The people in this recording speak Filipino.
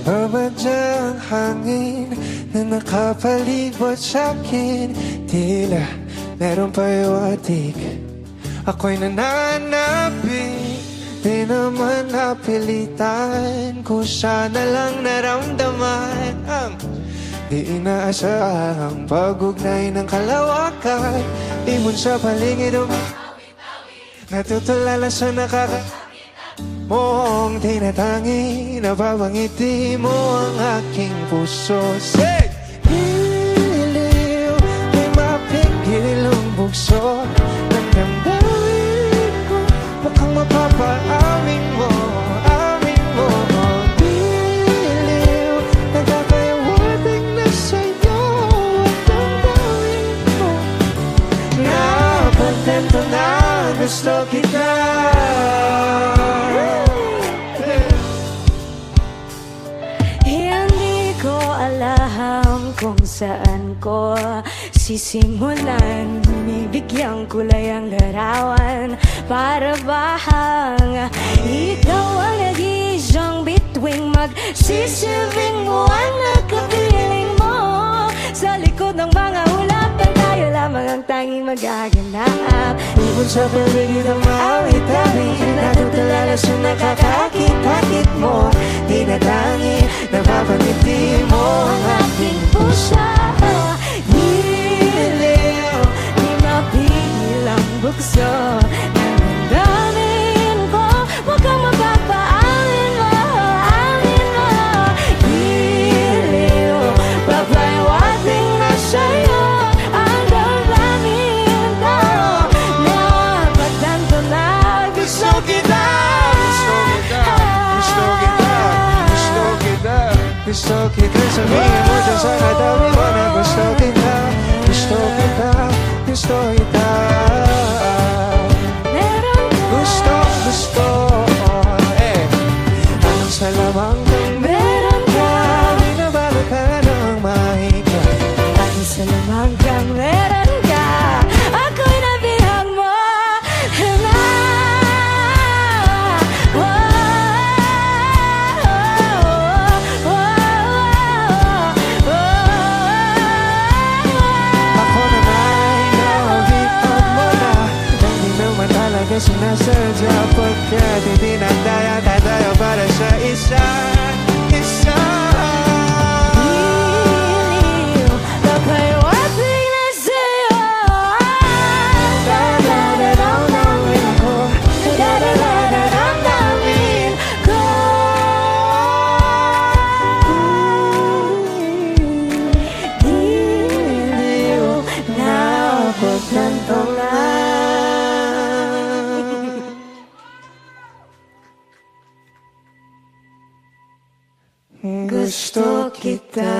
Babadyang hangin na nakapalibot sa'kin. Tila meron pahiwatig, ako'y nananapin. Di naman napilitan, kusa na lang naramdaman ang di inaasahang pag-ugnay ng kalawakan. Ibon sa paligid natutulala sa mong tinatangi. Napapangiti mo ang aking puso. Say! Giliw, di mapigil ang bugso ng damdamin ko. Mukhang mapapaamin mo, amin mo. Giliw, nagkakayawating na sa'yo ang damdamin mo. Nakontento na gusto kita. Kung saan ko sisimulan, binibigyang kulay ang larawan. Para bang ikaw ang nag-iisyang bituing, magsisilbing buwan na kapiling mo. Sa likod ng mga hulapan, tayo lamang ang tanging magaganap. Ibon sa paligid ang maawit-awit, natutulala sa nakakakit-akit mo. Tinatangi, napapangiti mo ang aking puso. Giliw, di mapigil ang bugso ng damdamin ko. Huwag kang mapapaamin mo, amin mo. Giliw, papayawating na sa'yo ang damdamin ko. Napagtanto na gusto kita. Gusto kita, sabihin mo dyan sa natawi mo na gusto kita. Gusto kita, gusto kita. Gusto, anong sa lamang kang meron ka? Binabalo ka ng mahika. Anong sa lamang kang meron ka? Ako'y nabihag mo na. Sinasadya pagkat hindi nagdaya-tadaya para sa isa't isa. Giliw, papayawating na sa'yo. Dadadadamdamin ko, Dadadadadamdamin ko. Giliw, napagtanto na. Gusto kita.